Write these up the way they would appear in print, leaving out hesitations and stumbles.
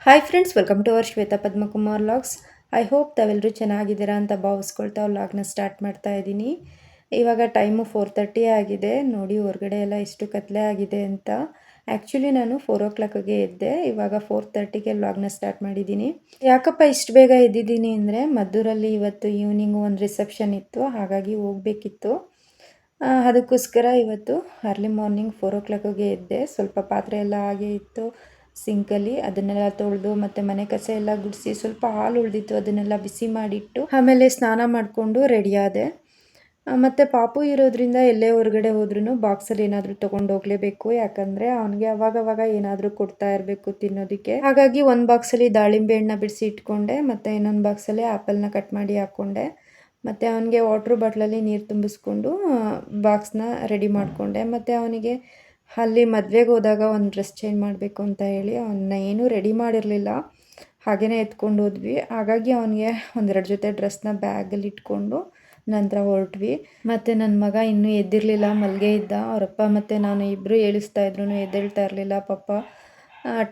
Hi friends, welcome to our Shweta Padmakumar vlogs. I hope ತಾವೆಲ್ಲರೂ ಚೆನ್ನಾಗಿದ್ದೀರಾ ಅಂತ ಭಾವಿಸ್ಕೊಳ್ತಾ ವ್ಲಾಗ್ನ ಸ್ಟಾರ್ಟ್ ಮಾಡ್ತಾ ಇದ್ದೀನಿ. ಇವಾಗ ಟೈಮು 4:30 ಆಗಿದೆ. ನೋಡಿ ಹೊರಗಡೆ ಎಲ್ಲ ಎಷ್ಟು ಕತ್ಲೆ ಆಗಿದೆ ಅಂತ. ಆ್ಯಕ್ಚುಲಿ ನಾನು 4 o'clockಗೆ ಎದ್ದೆ. ಇವಾಗ 4:30ಗೆ ವ್ಲಾಗ್ನ ಸ್ಟಾರ್ಟ್ ಮಾಡಿದ್ದೀನಿ. ಯಾಕಪ್ಪ ಇಷ್ಟು ಬೇಗ ಎದ್ದಿದ್ದೀನಿ ಅಂದರೆ ಮದ್ದೂರಲ್ಲಿ ಇವತ್ತು ಈವ್ನಿಂಗು ಒಂದು ರಿಸೆಪ್ಷನ್ ಇತ್ತು, ಹಾಗಾಗಿ ಹೋಗಬೇಕಿತ್ತು. ಅದಕ್ಕೋಸ್ಕರ ಇವತ್ತು ಅರ್ಲಿ ಮಾರ್ನಿಂಗ್ 4 o'clockಗೆ ಎದ್ದೆ. ಸ್ವಲ್ಪ ಪಾತ್ರೆ ಎಲ್ಲ ಹಾಗೆ ಇತ್ತು ಸಿಂಕಲ್ಲಿ, ಅದನ್ನೆಲ್ಲ ತೊಳೆದು ಮತ್ತು ಮನೆ ಕಸ ಎಲ್ಲ ಗುಡಿಸಿ ಸ್ವಲ್ಪ ಹಾಲು ಉಳಿದಿತ್ತು, ಅದನ್ನೆಲ್ಲ ಬಿಸಿ ಮಾಡಿಟ್ಟು ಆಮೇಲೆ ಸ್ನಾನ ಮಾಡಿಕೊಂಡು ರೆಡಿ ಆದೆ. ಮತ್ತು ಪಾಪು ಇರೋದ್ರಿಂದ ಎಲ್ಲೇ ಹೊರಗಡೆ ಹೋದ್ರೂ ಬಾಕ್ಸಲ್ಲಿ ಏನಾದರೂ ತೊಗೊಂಡು ಹೋಗಲೇಬೇಕು, ಯಾಕಂದರೆ ಅವನಿಗೆ ಅವಾಗವಾಗ ಏನಾದರೂ ಕೊಡ್ತಾ ಇರಬೇಕು ತಿನ್ನೋದಕ್ಕೆ. ಹಾಗಾಗಿ ಒಂದು ಬಾಕ್ಸಲ್ಲಿ ದಾಳಿಂಬೆ ಹಣ್ಣನ್ನ ಬಿಡಿಸಿ ಇಟ್ಕೊಂಡೆ, ಮತ್ತು ಇನ್ನೊಂದು ಬಾಕ್ಸಲ್ಲಿ ಆ್ಯಪಲ್ನ ಕಟ್ ಮಾಡಿ ಹಾಕ್ಕೊಂಡೆ. ಮತ್ತು ಅವನಿಗೆ ವಾಟ್ರ್ ಬಾಟ್ಲಲ್ಲಿ ನೀರು ತುಂಬಿಸ್ಕೊಂಡು ಬಾಕ್ಸ್ನ ರೆಡಿ ಮಾಡಿಕೊಂಡೆ. ಮತ್ತು ಅವನಿಗೆ ಅಲ್ಲಿ ಮದುವೆಗೆ ಹೋದಾಗ ಒಂದು ಡ್ರೆಸ್ ಚೇಂಜ್ ಮಾಡಬೇಕು ಅಂತ ಹೇಳಿ ಅವನ್ನ ಏನೂ ರೆಡಿ ಮಾಡಿರಲಿಲ್ಲ, ಹಾಗೆಯೇ ಎತ್ಕೊಂಡು ಹೋದ್ವಿ. ಹಾಗಾಗಿ ಅವನಿಗೆ ಒಂದೆರಡು ಜೊತೆ ಡ್ರೆಸ್ನ ಬ್ಯಾಗಲ್ಲಿ ಇಟ್ಕೊಂಡು ನಂತರ ಹೊರಟ್ವಿ. ಮತ್ತು ನನ್ನ ಮಗ ಇನ್ನೂ ಎದ್ದಿರಲಿಲ್ಲ, ಮಲ್ಗೆ ಇದ್ದ. ಅವರಪ್ಪ ಮತ್ತು ನಾನು ಇಬ್ಬರು ಏಳಿಸ್ತಾ ಇದ್ರು, ಎದ್ದೇಳ್ತಾ ಇರಲಿಲ್ಲ ಪಾಪ.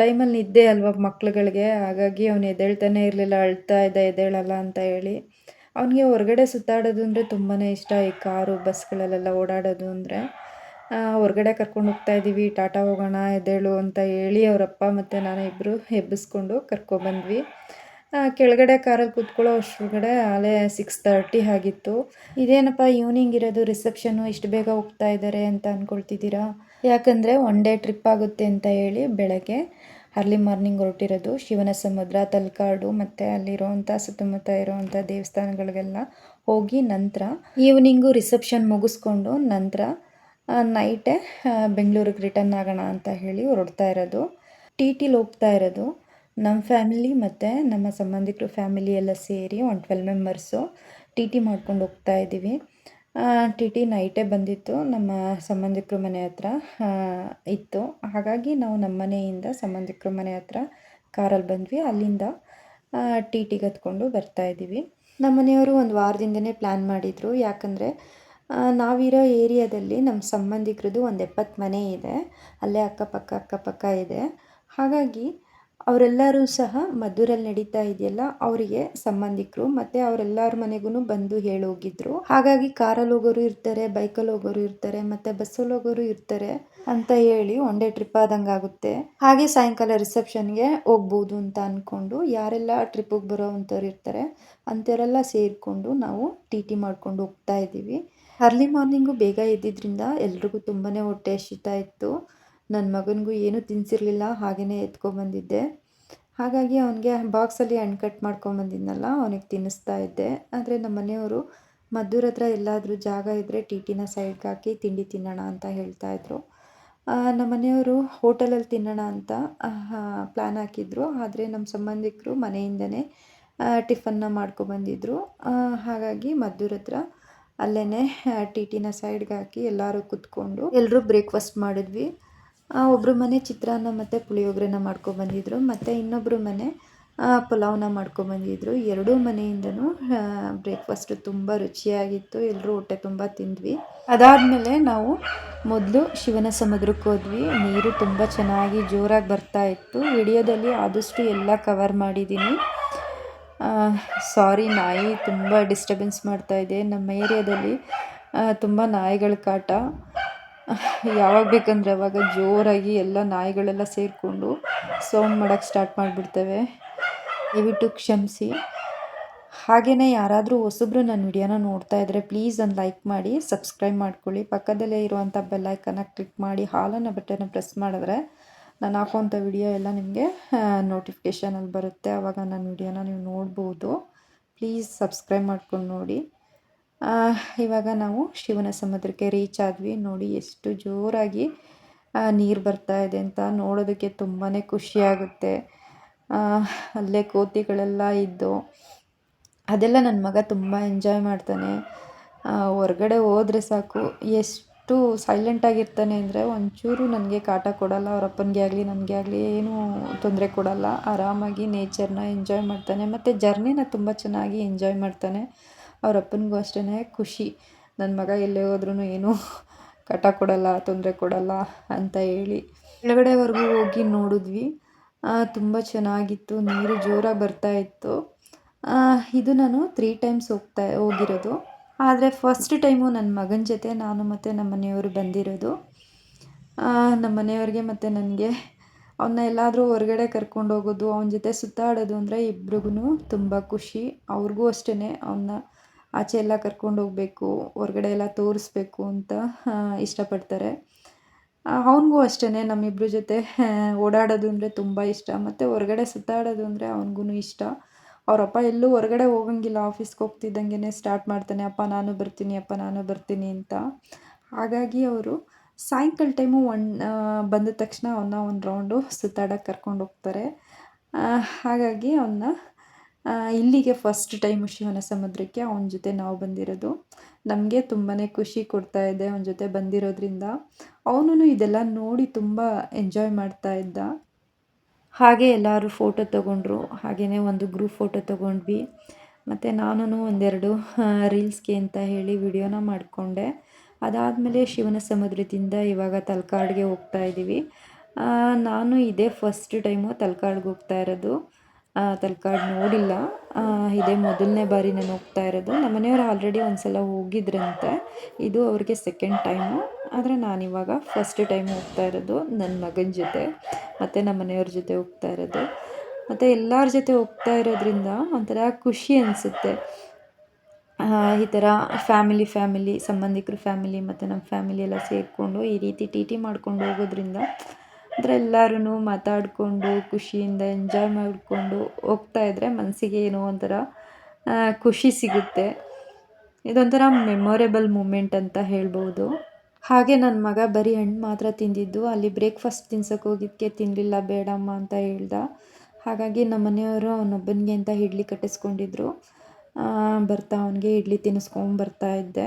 ಟೈಮಲ್ಲಿ ನಿದ್ದೆ ಅಲ್ವ ಮಕ್ಳುಗಳಿಗೆ, ಹಾಗಾಗಿ ಅವನು ಎದ್ದೇಳ್ತಾನೆ ಇರಲಿಲ್ಲ, ಅಳ್ತಾ ಇದ್ದ ಎದ್ದೇಳಲ್ಲ ಅಂತ ಹೇಳಿ. ಅವನಿಗೆ ಹೊರಗಡೆ ಸುತ್ತಾಡೋದು ಅಂದರೆ ತುಂಬಾ ಇಷ್ಟ. ಈ ಕಾರು ಬಸ್ಗಳಲ್ಲೆಲ್ಲ ಓಡಾಡೋದು ಅಂದರೆ. ಹೊರಗಡೆ ಕರ್ಕೊಂಡು ಹೋಗ್ತಾ ಇದ್ದೀವಿ, ಟಾಟಾ ಹೋಗೋಣ ಎದ್ದೇಳು ಅಂತ ಹೇಳಿ ಅವರಪ್ಪ ಮತ್ತು ನಾನು ಇಬ್ಬರು ಎಬ್ಬಿಸ್ಕೊಂಡು ಕರ್ಕೊಬಂದ್ವಿ. ಕೆಳಗಡೆ ಕಾರಲ್ಲಿ ಕೂತ್ಕೊಳ್ಳೋ ಅಷ್ಟೊಳಗಡೆ ಆಲೇ 6:30 ಆಗಿತ್ತು. ಇದೇನಪ್ಪ ಈವ್ನಿಂಗ್ ಇರೋದು, ರಿಸೆಪ್ಷನ್ನು ಇಷ್ಟು ಬೇಗ ಹೋಗ್ತಾ ಇದ್ದಾರೆ ಅಂತ ಅಂದ್ಕೊಳ್ತಿದ್ದೀರಾ? ಯಾಕಂದರೆ ಒನ್ ಡೇ ಟ್ರಿಪ್ ಆಗುತ್ತೆ ಅಂತ ಹೇಳಿ ಬೆಳಗ್ಗೆ ಅರ್ಲಿ ಮಾರ್ನಿಂಗ್ ಹೊರಟಿರೋದು. ಶಿವನ ಸಮುದ್ರ, ತಲಕಾಡು ಮತ್ತು ಅಲ್ಲಿರೋವಂಥ ಸುತ್ತಮುತ್ತ ಇರೋವಂಥ ದೇವಸ್ಥಾನಗಳಿಗೆಲ್ಲ ಹೋಗಿ ನಂತರ ಈವ್ನಿಂಗು ರಿಸೆಪ್ಷನ್ ಮುಗಿಸ್ಕೊಂಡು ನಂತರ ನೈಟೇ ಬೆಂಗಳೂರಿಗೆ ರಿಟರ್ನ್ ಆಗೋಣ ಅಂತ ಹೇಳಿ ಹೊರಡ್ತಾ ಇರೋದು. ಟಿಲಿ ಹೋಗ್ತಾ ಇರೋದು. ನಮ್ಮ ಫ್ಯಾಮಿಲಿ ಮತ್ತು ನಮ್ಮ ಸಂಬಂಧಿಕರು ಫ್ಯಾಮಿಲಿ ಎಲ್ಲ ಸೇರಿ ಒಂದು 12 ಮೆಂಬರ್ಸು ಟಿ ಮಾಡ್ಕೊಂಡು ಹೋಗ್ತಾ ಇದ್ದೀವಿ. ಟಿ ನೈಟೇ ಬಂದಿತ್ತು, ನಮ್ಮ ಸಂಬಂಧಿಕರ ಮನೆ ಹತ್ರ ಇತ್ತು. ಹಾಗಾಗಿ ನಾವು ನಮ್ಮ ಮನೆಯಿಂದ ಸಂಬಂಧಿಕರ ಮನೆ ಹತ್ರ ಕಾರಲ್ಲಿ ಬಂದ್ವಿ. ಅಲ್ಲಿಂದ ಟಿಗೆ ಹತ್ಕೊಂಡು ಬರ್ತಾಯಿದ್ದೀವಿ. ನಮ್ಮ ಮನೆಯವರು ಒಂದು ವಾರದಿಂದನೇ ಪ್ಲ್ಯಾನ್ ಮಾಡಿದರು. ಯಾಕಂದರೆ ನಾವಿರೋ ಏರಿಯಾದಲ್ಲಿ ನಮ್ಮ ಸಂಬಂಧಿಕರದ್ದು ಒಂದು 70 ಮನೆ ಇದೆ, ಅಲ್ಲೇ ಅಕ್ಕಪಕ್ಕ ಇದೆ. ಹಾಗಾಗಿ ಅವರೆಲ್ಲರೂ ಸಹ ಮದ್ದೂರಲ್ಲಿ ನಡೀತಾ ಇದೆಯಲ್ಲ, ಅವರಿಗೆ ಸಂಬಂಧಿಕರು ಮತ್ತು ಅವರೆಲ್ಲರ ಮನೆಗೂ ಬಂದು ಹೇಳೋಗಿದ್ರು. ಹಾಗಾಗಿ ಕಾರಲ್ಲಿ ಹೋಗೋರು ಇರ್ತಾರೆ, ಬೈಕಲ್ಲಿ ಹೋಗೋರು ಇರ್ತಾರೆ, ಮತ್ತು ಬಸ್ಸಲ್ಲಿ ಹೋಗೋರು ಇರ್ತಾರೆ ಅಂತ ಹೇಳಿ ಒನ್ ಡೇ ಟ್ರಿಪ್ ಆದಂಗೆ ಆಗುತ್ತೆ. ಹಾಗೆ ಸಾಯಂಕಾಲ ರಿಸೆಪ್ಷನ್ಗೆ ಹೋಗ್ಬೋದು ಅಂತ ಅಂದ್ಕೊಂಡು ಯಾರೆಲ್ಲ ಟ್ರಿಪ್ಪಿಗೆ ಬರೋ ಅಂಥವ್ರು ಇರ್ತಾರೆ ಅಂಥವರೆಲ್ಲ ಸೇರಿಕೊಂಡು ನಾವು ಟಿ ಮಾಡ್ಕೊಂಡು ಹೋಗ್ತಾ ಇದ್ದೀವಿ. ಅರ್ಲಿ ಮಾರ್ನಿಂಗು ಬೇಗ ಎದ್ದಿದ್ದರಿಂದ ಎಲ್ರಿಗೂ ತುಂಬಾ ಹೊಟ್ಟೆ ಹಸಿತಾ ಇತ್ತು. ನನ್ನ ಮಗನಿಗೂ ಏನೂ ತಿನ್ನಿಸಿರಲಿಲ್ಲ, ಹಾಗೆಯೇ ಎತ್ಕೊಬಂದಿದ್ದೆ. ಹಾಗಾಗಿ ಅವನಿಗೆ ಬಾಕ್ಸಲ್ಲಿ ಹಣ್ಣು ಕಟ್ ಮಾಡ್ಕೊಂಬಂದಿದ್ನಲ್ಲ, ಅವನಿಗೆ ತಿನ್ನಿಸ್ತಾ ಇದ್ದೆ. ಆದರೆ ನಮ್ಮ ಮನೆಯವರು ಮದ್ದೂರ ಹತ್ರ ಎಲ್ಲಾದರೂ ಜಾಗ ಇದ್ದರೆ ಟಿನ ಸೈಡ್ಗೆ ಹಾಕಿ ತಿಂಡಿ ತಿನ್ನೋಣ ಅಂತ ಹೇಳ್ತಾಯಿದ್ರು. ನಮ್ಮ ಮನೆಯವರು ಹೋಟೆಲಲ್ಲಿ ತಿನ್ನೋಣ ಅಂತ ಪ್ಲ್ಯಾನ್ ಹಾಕಿದ್ರು. ಆದರೆ ನಮ್ಮ ಸಂಬಂಧಿಕರು ಮನೆಯಿಂದನೇ ಟಿಫನ್ನ ಮಾಡ್ಕೊಬಂದಿದ್ರು. ಹಾಗಾಗಿ ಮದ್ದೂರ ಹತ್ರ ಅಲ್ಲೇ ಟಿನ ಸೈಡ್ಗೆ ಹಾಕಿ ಎಲ್ಲರೂ ಕೂತ್ಕೊಂಡು ಎಲ್ಲರೂ ಬ್ರೇಕ್ಫಾಸ್ಟ್ ಮಾಡಿದ್ವಿ. ಒಬ್ಬರು ಮನೆ ಚಿತ್ರಾನ್ನ ಮತ್ತು ಪುಳಿಯೋಗರೆನ ಮಾಡ್ಕೊಬಂದಿದ್ರು, ಮತ್ತು ಇನ್ನೊಬ್ಬರು ಮನೆ ಪಲಾವ್ನ ಮಾಡ್ಕೊಬಂದಿದ್ರು. ಎರಡೂ ಮನೆಯಿಂದನೂ ಬ್ರೇಕ್ಫಾಸ್ಟು ತುಂಬ ರುಚಿಯಾಗಿತ್ತು. ಎಲ್ಲರೂ ಹೊಟ್ಟೆ ತುಂಬ ತಿಂದ್ವಿ. ಅದಾದಮೇಲೆ ನಾವು ಮೊದಲು ಶಿವನ ಸಮುದ್ರಕ್ಕೆ ಹೋದ್ವಿ. ನೀರು ತುಂಬ ಚೆನ್ನಾಗಿ ಜೋರಾಗಿ ಬರ್ತಾ ಇತ್ತು. ವಿಡಿಯೋದಲ್ಲಿ ಆದಷ್ಟು ಎಲ್ಲ ಕವರ್ ಮಾಡಿದ್ದೀನಿ. ಸಾರಿ, ನಾಯಿ ತುಂಬ ಡಿಸ್ಟರ್ಬೆನ್ಸ್ ಮಾಡ್ತಾಯಿದೆ. ನಮ್ಮ ಏರಿಯಾದಲ್ಲಿ ತುಂಬ ನಾಯಿಗಳ ಕಾಟ. ಯಾವಾಗ ಬೇಕಂದರೆ ಅವಾಗ ಜೋರಾಗಿ ಎಲ್ಲ ನಾಯಿಗಳೆಲ್ಲ ಸೇರಿಕೊಂಡು ಸೌಂಡ್ ಮಾಡೋಕ್ಕೆ ಸ್ಟಾರ್ಟ್ ಮಾಡಿಬಿಡ್ತವೆ. ದಯವಿಟ್ಟು ಕ್ಷಮಿಸಿ. ಹಾಗೆಯೇ ಯಾರಾದರೂ ಹೊಸಬ್ರು ನನ್ನ ವಿಡಿಯೋನ ನೋಡ್ತಾ ಇದ್ದರೆ ಪ್ಲೀಸ್ ಒಂದು ಲೈಕ್ ಮಾಡಿ, ಸಬ್ಸ್ಕ್ರೈಬ್ ಮಾಡ್ಕೊಳ್ಳಿ. ಪಕ್ಕದಲ್ಲೇ ಇರುವಂಥ ಬೆಲ್ಲೈಕನ್ನ ಕ್ಲಿಕ್ ಮಾಡಿ ಹಾಲನ್ನು ಬಟನ್ನ ಪ್ರೆಸ್ ಮಾಡಿದ್ರೆ ನಾನು ಹಾಕುವಂಥ ವಿಡಿಯೋ ಎಲ್ಲ ನಿಮಗೆ ನೋಟಿಫಿಕೇಷನಲ್ಲಿ ಬರುತ್ತೆ. ಆವಾಗ ನನ್ನ ವಿಡಿಯೋನ ನೀವು ನೋಡ್ಬೋದು. ಪ್ಲೀಸ್ ಸಬ್ಸ್ಕ್ರೈಬ್ ಮಾಡ್ಕೊಂಡು ನೋಡಿ. ಇವಾಗ ನಾವು ಶಿವನ ಸಮುದ್ರಕ್ಕೆ ರೀಚ್ ಆದ್ವಿ. ನೋಡಿ ಎಷ್ಟು ಜೋರಾಗಿ ನೀರು ಬರ್ತಾ ಇದೆ ಅಂತ ನೋಡೋದಕ್ಕೆ ತುಂಬಾ ಖುಷಿಯಾಗುತ್ತೆ. ಅಲ್ಲೇ ಕೋತಿಗಳೆಲ್ಲ ಇದ್ದು ಅದೆಲ್ಲ ನನ್ನ ಮಗ ತುಂಬ ಎಂಜಾಯ್ ಮಾಡ್ತಾನೆ. ಹೊರಗಡೆ ಹೋದರೆ ಸಾಕು ಎಷ್ಟು ಸೈಲೆಂಟಾಗಿರ್ತಾನೆ ಅಂದರೆ ಒಂಚೂರು ನನಗೆ ಕಾಟ ಕೊಡಲ್ಲ. ಅವ್ರ ಅಪ್ಪನಿಗೆ ಆಗಲಿ ನನಗೆ ಆಗಲಿ ಏನೂ ತೊಂದರೆ ಕೊಡಲ್ಲ. ಆರಾಮಾಗಿ ನೇಚರ್ನ ಎಂಜಾಯ್ ಮಾಡ್ತಾನೆ ಮತ್ತು ಜರ್ನಿನ ತುಂಬ ಚೆನ್ನಾಗಿ ಎಂಜಾಯ್ ಮಾಡ್ತಾನೆ. ಅವ್ರ ಅಪ್ಪನಿಗೂ ಅಷ್ಟೇ ಖುಷಿ, ನನ್ನ ಮಗ ಎಲ್ಲೇ ಹೋದ್ರೂ ಏನೂ ಕಾಟ ಕೊಡಲ್ಲ, ತೊಂದರೆ ಕೊಡಲ್ಲ ಅಂತ ಹೇಳಿ. ಕೆಳಗಡೆವರೆಗೂ ಹೋಗಿ ನೋಡಿದ್ವಿ. ತುಂಬ ಚೆನ್ನಾಗಿತ್ತು, ನೀರು ಜೋರಾಗಿ ಬರ್ತಾ ಇತ್ತು. ಇದು ನಾನು 3 ಟೈಮ್ಸ್ ಹೋಗಿರೋದು. ಆದರೆ ಫಸ್ಟ್ ಟೈಮು ನನ್ನ ಮಗನ ಜೊತೆ ನಾನು ಮತ್ತು ನಮ್ಮ ಮನೆಯವರು ಬಂದಿರೋದು. ನಮ್ಮ ಮನೆಯವ್ರಿಗೆ ಮತ್ತು ನನಗೆ ಅವನ್ನ ಎಲ್ಲಾದರೂ ಹೊರಗಡೆ ಕರ್ಕೊಂಡೋಗೋದು, ಅವನ ಜೊತೆ ಸುತ್ತಾಡೋದು ಅಂದರೆ ಇಬ್ರಿಗೂ ತುಂಬ ಖುಷಿ. ಅವ್ರಿಗೂ ಅಷ್ಟೇ ಅವನ್ನ ಆಚೆ ಎಲ್ಲ ಕರ್ಕೊಂಡೋಗಬೇಕು, ಹೊರಗಡೆ ಎಲ್ಲ ತೋರಿಸ್ಬೇಕು ಅಂತ ಇಷ್ಟಪಡ್ತಾರೆ. ಅವನಿಗೂ ಅಷ್ಟೇ ನಮ್ಮಿಬ್ಬರ ಜೊತೆ ಓಡಾಡೋದು ಅಂದರೆ ತುಂಬ ಇಷ್ಟ, ಮತ್ತು ಹೊರಗಡೆ ಸುತ್ತಾಡೋದು ಅಂದರೆ ಅವನಿಗೂ ಇಷ್ಟ. ಅವರಪ್ಪ ಎಲ್ಲೂ ಹೊರಗಡೆ ಹೋಗಂಗಿಲ್ಲ, ಆಫೀಸ್ಗೆ ಹೋಗ್ತಿದ್ದಂಗೆ ಸ್ಟಾರ್ಟ್ ಮಾಡ್ತಾನೆ, ಅಪ್ಪ ನಾನು ಬರ್ತೀನಿ, ಅಪ್ಪ ನಾನು ಬರ್ತೀನಿ ಅಂತ. ಹಾಗಾಗಿ ಅವರು ಸಾಯಂಕಾಲ ಟೈಮು ಬಂದ ತಕ್ಷಣ ಅವನ್ನ ಒಂದು ರೌಂಡು ಸುತ್ತಾಡೋಕ್ಕೆ ಕರ್ಕೊಂಡು ಹೋಗ್ತಾರೆ. ಹಾಗಾಗಿ ಅವನ್ನ ಇಲ್ಲಿಗೆ ಫಸ್ಟ್ ಟೈಮು ಶಿವನ ಸಮುದ್ರಕ್ಕೆ ಅವನ ಜೊತೆ ನಾವು ಬಂದಿರೋದು. ನಮಗೆ ತುಂಬಾ ಖುಷಿ ಕೊಡ್ತಾ ಇದೆ ಅವನ ಜೊತೆ ಬಂದಿರೋದ್ರಿಂದ. ಅವನು ಇದೆಲ್ಲ ನೋಡಿ ತುಂಬ ಎಂಜಾಯ್ ಮಾಡ್ತಾ ಇದ್ದ. ಹಾಗೆ ಎಲ್ಲರೂ ಫೋಟೋ ತೊಗೊಂಡ್ರು, ಹಾಗೆಯೇ ಒಂದು ಗ್ರೂಪ್ ಫೋಟೋ ತೊಗೊಂಡ್ವಿ. ಮತ್ತು ನಾನು ಒಂದೆರಡು ರೀಲ್ಸ್ಗೆ ಅಂತ ಹೇಳಿ ವಿಡಿಯೋನ ಮಾಡಿಕೊಂಡೆ. ಅದಾದಮೇಲೆ ಶಿವನ ಸಮುದ್ರದಿಂದ ಇವಾಗ ತಲಕಾಡ್ಗೆ ಹೋಗ್ತಾ ಇದ್ದೀವಿ. ನಾನು ಇದೇ ಫಸ್ಟ್ ಟೈಮು ತಲಕಾಡ್ಗೆ ಹೋಗ್ತಾ ಇರೋದು. ತಲಕಾಡು ನೋಡಿಲ್ಲ, ಇದೇ ಮೊದಲನೇ ಬಾರಿ ನಾನು ಹೋಗ್ತಾ ಇರೋದು. ನಮ್ಮ ಮನೆಯವರು ಆಲ್ರೆಡಿ ಒಂದು ಸಲ ಹೋಗಿದ್ರಂತೆ, ಇದು ಅವ್ರಿಗೆ ಸೆಕೆಂಡ್ ಟೈಮು. ಆದರೆ ನಾನಿವಾಗ ಫಸ್ಟ್ ಟೈಮ್ ಹೋಗ್ತಾ ಇರೋದು ನನ್ನ ಮಗನ ಜೊತೆ, ಮತ್ತು ನಮ್ಮ ಮನೆಯವ್ರ ಜೊತೆ ಹೋಗ್ತಾ ಇರೋದು. ಮತ್ತು ಎಲ್ಲರ ಜೊತೆ ಹೋಗ್ತಾ ಇರೋದ್ರಿಂದ ಒಂಥರ ಖುಷಿ ಅನಿಸುತ್ತೆ. ಈ ಥರ ಫ್ಯಾಮಿಲಿ ಸಂಬಂಧಿಕರು ಫ್ಯಾಮಿಲಿ ಮತ್ತು ನಮ್ಮ ಫ್ಯಾಮಿಲಿ ಎಲ್ಲ ಸೇರಿಕೊಂಡು ಈ ರೀತಿ ಟಿ ಟಿ ಮಾಡ್ಕೊಂಡು ಹೋಗೋದ್ರಿಂದ ಅಂದರೆ ಎಲ್ಲರೂ ಮಾತಾಡಿಕೊಂಡು ಖುಷಿಯಿಂದ ಎಂಜಾಯ್ ಮಾಡಿಕೊಂಡು ಹೋಗ್ತಾ ಇದ್ದರೆ ಮನಸ್ಸಿಗೆ ಏನೋ ಒಂಥರ ಖುಷಿ ಸಿಗುತ್ತೆ. ಇದೊಂಥರ ಮೆಮೊರೇಬಲ್ ಮೂಮೆಂಟ್ ಅಂತ ಹೇಳ್ಬೋದು. ಹಾಗೆ ನನ್ನ ಮಗ ಬರೀ ಹಣ್ಣು ಮಾತ್ರ ತಿಂದಿದ್ದು, ಅಲ್ಲಿ ಬ್ರೇಕ್ಫಾಸ್ಟ್ ತಿನ್ಸೋಕೆ ಹೋಗಿದ್ದಕ್ಕೆ ತಿನ್ನಲಿಲ್ಲ, ಬೇಡಮ್ಮ ಅಂತ ಹೇಳ್ದ. ಹಾಗಾಗಿ ನಮ್ಮ ಮನೆಯವರು ಅವನೊಬ್ಬನಿಗೆ ಅಂತ ಇಡ್ಲಿ ಕಟ್ಟಿಸ್ಕೊಂಡಿದ್ರು. ಬರ್ತಾ ಅವನಿಗೆ ಇಡ್ಲಿ ತಿನ್ನಿಸ್ಕೊಂಬರ್ತಾ ಇದ್ದೆ.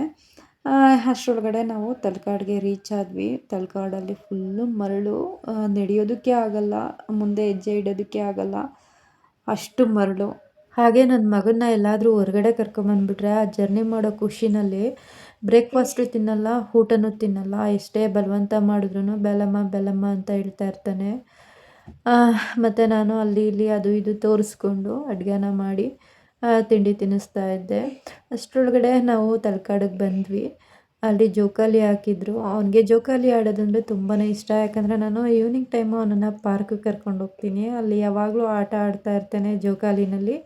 ಅಷ್ಟರೊಳಗಡೆ ನಾವು ತಲಕಾಡ್ಗೆ ರೀಚ್ ಆದ್ವಿ. ತಲಕಾಡಲ್ಲಿ ಫುಲ್ಲು ಮರಳು, ನಡೆಯೋದಕ್ಕೆ ಆಗಲ್ಲ, ಮುಂದೆ ಹೆಜ್ಜೆ ಇಡೋದಕ್ಕೆ ಆಗಲ್ಲ, ಅಷ್ಟು ಮರಳು. ಹಾಗೆ ನನ್ನ ಮಗನ್ನ ಎಲ್ಲಾದರೂ ಹೊರಗಡೆ ಕರ್ಕೊಂಬಂದ್ಬಿಟ್ರೆ ಆ ಜರ್ನಿ ಮಾಡೋ ಖುಷಿನಲ್ಲಿ ಬ್ರೇಕ್ಫಾಸ್ಟು ತಿನ್ನಲ್ಲ, ಊಟನೂ ತಿನ್ನಲ್ಲ. ಎಷ್ಟೇ ಬಲವಂತ ಮಾಡಿದ್ರು ಬೇಲಮ್ಮ ಅಂತ ಹೇಳ್ತಾ ಇರ್ತಾನೆ. ಮತ್ತು ನಾನು ಅಲ್ಲಿ ಇಲ್ಲಿ ಅದು ಇದು ತೋರಿಸ್ಕೊಂಡು ಅಡುಗೆನ ಮಾಡಿ ತಿಂಡಿ ತಿನ್ನಿಸ್ತಾ ಇದ್ದೆ. ಅಷ್ಟರೊಳಗಡೆ ನಾವು ತಲಕಾಡಿಗೆ ಬಂದ್ವಿ. ಅಲ್ಲಿ ಜೋಕಾಲಿ ಹಾಕಿದ್ರು. ಅವನಿಗೆ ಜೋಕಾಲಿ ಆಡೋದಂದರೆ ತುಂಬಾ ಇಷ್ಟ. ಯಾಕಂದರೆ ನಾನು ಈವ್ನಿಂಗ್ ಟೈಮು ಅವನನ್ನು ಪಾರ್ಕಿಗೆ ಕರ್ಕೊಂಡು ಹೋಗ್ತೀನಿ. ಅಲ್ಲಿ ಯಾವಾಗಲೂ ಆಟ ಆಡ್ತಾ ಇರ್ತಾನೆ ಜೋಕಾಲಿನಲ್ಲಿ.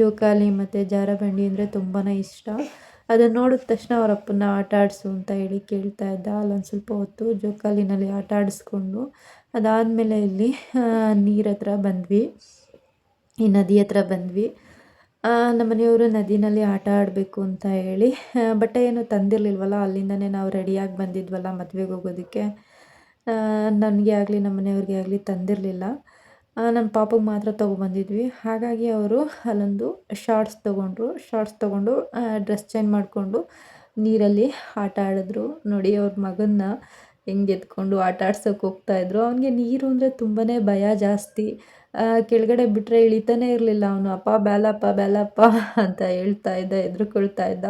ಜೋಕಾಲಿ ಮತ್ತು ಜಾರಬಂಡಿ ಅಂದರೆ ತುಂಬಾ ಇಷ್ಟ. ಅದನ್ನು ನೋಡಿದ ತಕ್ಷಣ ಅವ್ರ ಅಪ್ಪನ ಆಟ ಆಡಿಸು ಅಂತ ಹೇಳಿ ಕೇಳ್ತಾ ಇದ್ದ. ಅಲ್ಲೊಂದು ಸ್ವಲ್ಪ ಹೊತ್ತು ಜೋಕಾಲಿನಲ್ಲಿ ಆಟ ಆಡಿಸ್ಕೊಂಡು ಅದಾದಮೇಲೆ ಇಲ್ಲಿ ನೀರ ಹತ್ರ ಬಂದ್ವಿ, ಈ ನದಿ ಹತ್ರ ಬಂದ್ವಿ. ನಮ್ಮ ಮನೆಯವರು ನದಿನಲ್ಲಿ ಆಟ ಆಡಬೇಕು ಅಂತ ಹೇಳಿ ಬಟ್ಟೆ ಏನು ತಂದಿರಲಿಲ್ವಲ್ಲ, ಅಲ್ಲಿಂದನೇ ನಾವು ರೆಡಿಯಾಗಿ ಬಂದಿದ್ವಲ್ಲ ಮದುವೆಗೆ ಹೋಗೋದಕ್ಕೆ. ನನಗೆ ಆಗಲಿ ನಮ್ಮ ಮನೆಯವ್ರಿಗೆ ಆಗಲಿ ತಂದಿರಲಿಲ್ಲ. ನನ್ನ ಪಾಪಗೆ ಮಾತ್ರ ತೊಗೊಬಂದಿದ್ವಿ. ಹಾಗಾಗಿ ಅವರು ಅಲ್ಲೊಂದು ಶಾರ್ಟ್ಸ್ ತೊಗೊಂಡು ಡ್ರೆಸ್ ಚೇಂಜ್ ಮಾಡಿಕೊಂಡು ನೀರಲ್ಲಿ ಆಟ ಆಡಿದ್ರು. ನೋಡಿ ಅವ್ರ ಮಗನ್ನ ಹೆಂಗೆ ಎತ್ಕೊಂಡು ಆಟ ಆಡ್ಸೋಕೆ ಹೋಗ್ತಾಯಿದ್ರು. ಅವನಿಗೆ ನೀರು ಅಂದರೆ ತುಂಬಾ ಭಯ ಜಾಸ್ತಿ. ಕೆಳಗಡೆ ಬಿಟ್ಟರೆ ಇಳಿತಾನೇ ಇರಲಿಲ್ಲ ಅವನು. ಅಪ್ಪ ಬೇಲಪ್ಪ ಅಂತ ಹೇಳ್ತಾ ಇದ್ದ, ಹೆದರ್ಕೊಳ್ತಾ ಇದ್ದ.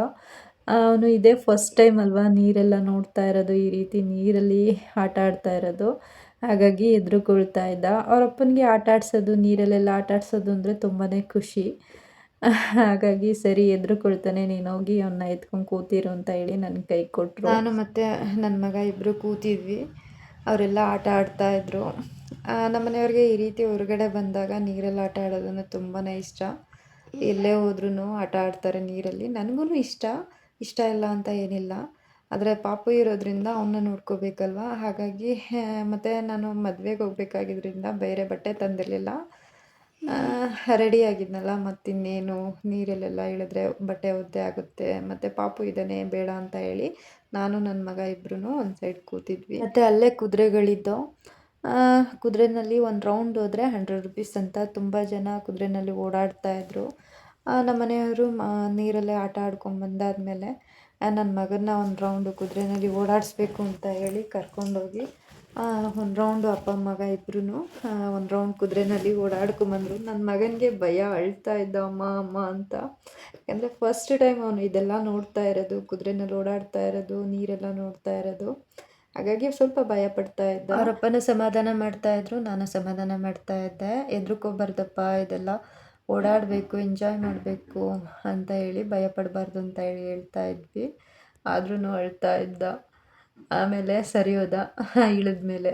ಅವನು ಇದೇ ಫಸ್ಟ್ ಟೈಮ್ ಅಲ್ವಾ ನೀರೆಲ್ಲ ನೋಡ್ತಾ ಇರೋದು, ಈ ರೀತಿ ನೀರಲ್ಲಿ ಆಟ ಆಡ್ತಾ ಇರೋದು. ಹಾಗಾಗಿ ಹೆದರ್ಕೊಳ್ತಾ ಇದ್ದ. ಅವರಪ್ಪನಿಗೆ ಆಟ ಆಡಿಸೋದು, ನೀರಲ್ಲೆಲ್ಲ ಆಟ ಆಡಿಸೋದು ಅಂದರೆ ತುಂಬಾ ಖುಷಿ. ಹಾಗಾಗಿ ಸರಿ ಹೆದರ್ಕೊಳ್ತಾನೆ, ನೀನು ಹೋಗಿ ಅವನ್ನ ಎತ್ಕೊಂಡು ಕೂತಿರು ಅಂತ ಹೇಳಿ ನನ್ನ ಕೈ ಕೊಟ್ಟರು. ನಾನು ಮತ್ತು ನನ್ನ ಮಗ ಇಬ್ಬರು ಕೂತಿದ್ವಿ. ಅವರೆಲ್ಲ ಆಟ ಆಡ್ತಾಯಿದ್ರು. ನಮ್ಮ ಮನೆಯವ್ರಿಗೆ ಈ ರೀತಿ ಹೊರಗಡೆ ಬಂದಾಗ ನೀರಲ್ಲಿ ಆಟ ಆಡೋದಂದ್ರೆ ತುಂಬಾ ಇಷ್ಟ. ಎಲ್ಲೇ ಹೋದ್ರೂ ಆಟ ಆಡ್ತಾರೆ ನೀರಲ್ಲಿ. ನನಗೂ ಇಷ್ಟ ಇಲ್ಲ ಅಂತ ಏನಿಲ್ಲ. ಆದರೆ ಪಾಪು ಇರೋದ್ರಿಂದ ಅವನ್ನ ನೋಡ್ಕೋಬೇಕಲ್ವ. ಹಾಗಾಗಿ ಮತ್ತು ನಾನು ಮದುವೆಗೆ ಹೋಗ್ಬೇಕಾಗಿದ್ದರಿಂದ ಬೇರೆ ಬಟ್ಟೆ ತಂದಿರಲಿಲ್ಲ. ರೆಡಿ ಆಗಿದ್ನಲ್ಲ, ಮತ್ತಿನ್ನೇನು ನೀರಲ್ಲೆಲ್ಲ ಇಳಿದ್ರೆ ಬಟ್ಟೆ ಒದ್ದೆ ಆಗುತ್ತೆ, ಮತ್ತು ಪಾಪು ಇದ್ದಾನೆ ಬೇಡ ಅಂತ ಹೇಳಿ ನಾನು ನನ್ನ ಮಗ ಇಬ್ಬರೂ ಒಂದು ಸೈಡ್ ಕೂತಿದ್ವಿ. ಮತ್ತು ಅಲ್ಲೇ ಕುದುರೆಗಳಿದ್ದವು. ಕುದುರೆನಲ್ಲಿ ಒಂದು ರೌಂಡ್ ಹೋದರೆ 100 ರುಪೀಸ್ ಅಂತ. ತುಂಬ ಜನ ಕುದುರೆನಲ್ಲಿ ಓಡಾಡ್ತಾಯಿದ್ರು. ನಮ್ಮ ಮನೆಯವರು ನೀರಲ್ಲೇ ಆಟ ಆಡ್ಕೊಂಬಂದಾದಮೇಲೆ ನನ್ನ ಮಗನ್ನ ಒಂದು ರೌಂಡು ಕುದುರೆನಲ್ಲಿ ಓಡಾಡಿಸ್ಬೇಕು ಅಂತ ಹೇಳಿ ಕರ್ಕೊಂಡೋಗಿ ಒಂದು ರೌಂಡು ಅಪ್ಪ ಮಗ ಇಬ್ಬರೂ ಒಂದು ರೌಂಡ್ ಕುದುರೆನಲ್ಲಿ ಓಡಾಡ್ಕೊಂಬಂದರು. ನನ್ನ ಮಗನಿಗೆ ಭಯ, ಅಳ್ತಾ ಇದ್ದ ಅಮ್ಮ ಅಂತ. ಯಾಕಂದರೆ ಫಸ್ಟ್ ಟೈಮ್ ಅವನು ಇದೆಲ್ಲ ನೋಡ್ತಾ ಇರೋದು, ಕುದುರೆನಲ್ಲಿ ಓಡಾಡ್ತಾ ಇರೋದು, ನೀರೆಲ್ಲ ನೋಡ್ತಾ ಇರೋದು. ಹಾಗಾಗಿ ಸ್ವಲ್ಪ ಭಯ ಪಡ್ತಾ ಇದ್ದ. ಅವರಪ್ಪನ ಸಮಾಧಾನ ಮಾಡ್ತಾ ಇದ್ರು, ನಾನು ಸಮಾಧಾನ ಮಾಡ್ತಾ ಇದ್ದೆ. ಹೆದ್ರುಕೋಬಾರ್ದಪ್ಪ, ಇದೆಲ್ಲ ಓಡಾಡಬೇಕು, ಎಂಜಾಯ್ ಮಾಡಬೇಕು ಅಂತ ಹೇಳಿ, ಭಯ ಪಡಬಾರ್ದು ಅಂತ ಹೇಳಿ ಹೇಳ್ತಾ ಇದ್ವಿ. ಆದ್ರೂ ಅಳ್ತಾ ಇದ್ದ. ಆಮೇಲೆ ಸರಿ ಹೋದ. ಇಳಿದ್ಮೇಲೆ